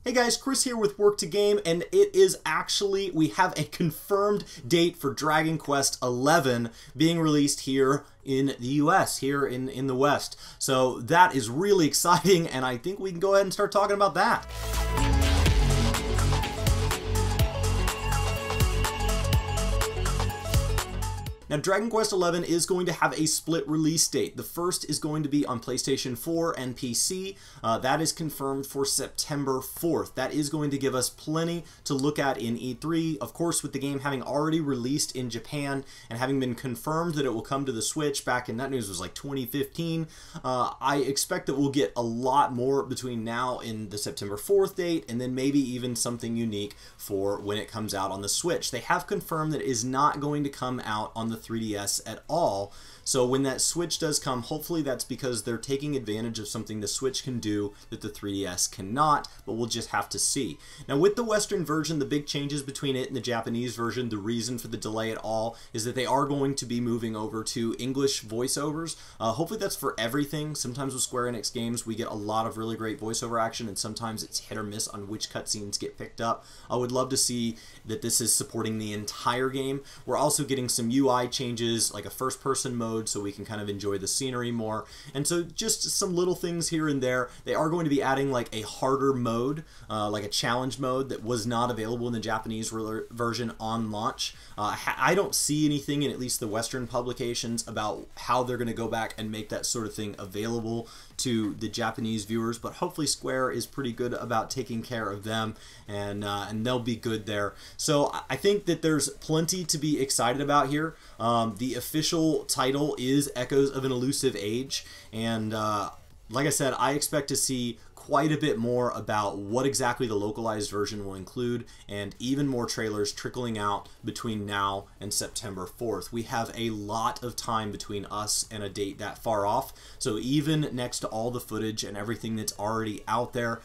Hey guys, Chris here with Work to Game, and it is actually, we have a confirmed date for Dragon Quest XI being released here in the US, here in the West. So that is really exciting, and I think we can go ahead and start talking about that. Now, Dragon Quest XI is going to have a split release date. The first is going to be on PlayStation 4 and PC. That is confirmed for September 4th. That is going to give us plenty to look at in E3. Of course, with the game having already released in Japan and having been confirmed that it will come to the Switch back in, that news was like 2015, I expect that we'll get a lot more between now and the September 4th date, and then maybe even something unique for when it comes out on the Switch. They have confirmed that it is not going to come out on the 3DS at all. So when that Switch does come, hopefully that's because they're taking advantage of something the Switch can do that the 3DS cannot, but we'll just have to see. Now with the Western version, the big changes between it and the Japanese version, the reason for the delay at all is that they are going to be moving over to English voiceovers. Hopefully that's for everything. Sometimes with Square Enix games, we get a lot of really great voiceover action, and sometimes it's hit or miss on which cutscenes get picked up. I would love to see that this is supporting the entire game. We're also getting some UI changes, like a first-person mode, so we can kind of enjoy the scenery more. And so just some little things here and there. They are going to be adding like a harder mode, like a challenge mode that was not available in the Japanese version on launch. I don't see anything in at least the Western publications about how they're going to go back and make that sort of thing available to the Japanese viewers, but hopefully Square is pretty good about taking care of them, and they'll be good there. So I think that there's plenty to be excited about here. The official title is Echoes of an Elusive Age, and like I said, I expect to see quite a bit more about what exactly the localized version will include, and even more trailers trickling out between now and September 4th. We have a lot of time between us and a date that far off, so even next to all the footage and everything that's already out there,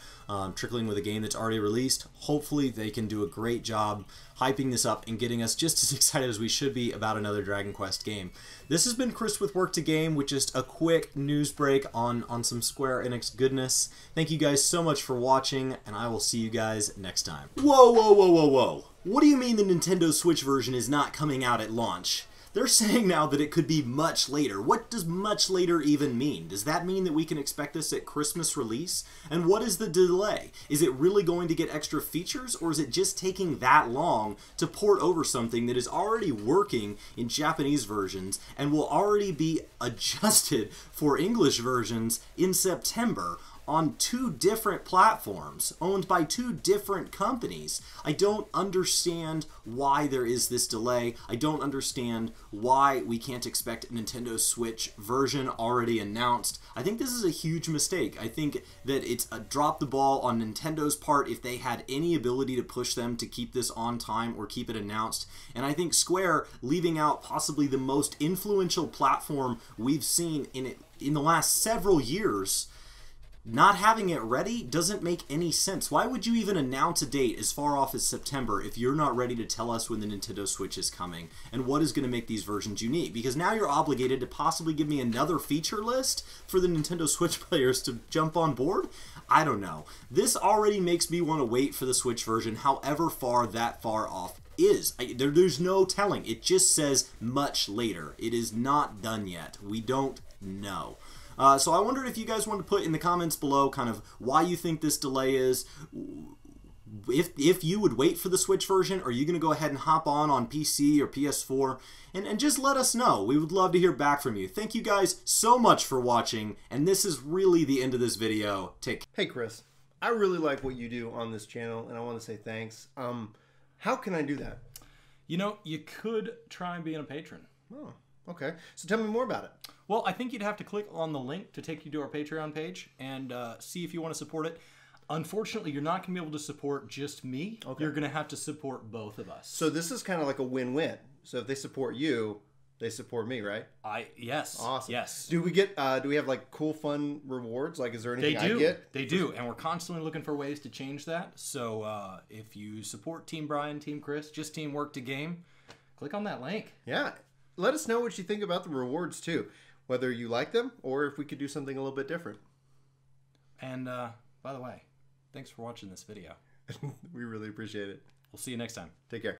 trickling with a game that's already released, hopefully they can do a great job hyping this up and getting us just as excited as we should be about another Dragon Quest game. This has been Chris with Work to Game with just a quick news break on some Square Enix goodness. Thank you guys so much for watching, and I will see you guys next time. Whoa, whoa, whoa, whoa, whoa. What do you mean the Nintendo Switch version is not coming out at launch? They're saying now that it could be much later. What does much later even mean? Does that mean that we can expect this at Christmas release? And what is the delay? Is it really going to get extra features, or is it just taking that long to port over something that is already working in Japanese versions and will already be adjusted for English versions in September on two different platforms, owned by two different companies? I don't understand why there is this delay. I don't understand why we can't expect a Nintendo Switch version already announced. I think this is a huge mistake. I think that it's a drop the ball on Nintendo's part if they had any ability to push them to keep this on time or keep it announced. And I think Square leaving out possibly the most influential platform we've seen in the last several years, not having it ready doesn't make any sense. Why would you even announce a date as far off as September if you're not ready to tell us when the Nintendo Switch is coming and what is going to make these versions unique? Because now you're obligated to possibly give me another feature list for the Nintendo Switch players to jump on board? I don't know. This already makes me want to wait for the Switch version, however far that far off is. There's no telling. It just says much later. It is not done yet. We don't know. So I wondered if you guys want to put in the comments below kind of why you think this delay is. If you would wait for the Switch version, or are you going to go ahead and hop on PC or PS4, and just let us know. We would love to hear back from you. Thank you guys so much for watching, and this is really the end of this video. Take care. Hey Chris, I really like what you do on this channel, and I want to say thanks. How can I do that? You know, you could try being a patron. Oh, okay. So tell me more about it. Well, I think you'd have to click on the link to take you to our Patreon page and see if you want to support it. Unfortunately, you're not going to be able to support just me. Okay. You're going to have to support both of us. So this is kind of like a win-win. So if they support you, they support me, right? Yes. Awesome. Yes. Do we have like cool, fun rewards? Like, is there anything I get? They do, and we're constantly looking for ways to change that. So if you support Team Brian, Team Chris, just Team Work to Game, click on that link. Yeah. Let us know what you think about the rewards too. Whether you like them or if we could do something a little bit different. And by the way, Thanks for watching this video. We really appreciate it. We'll see you next time. Take care.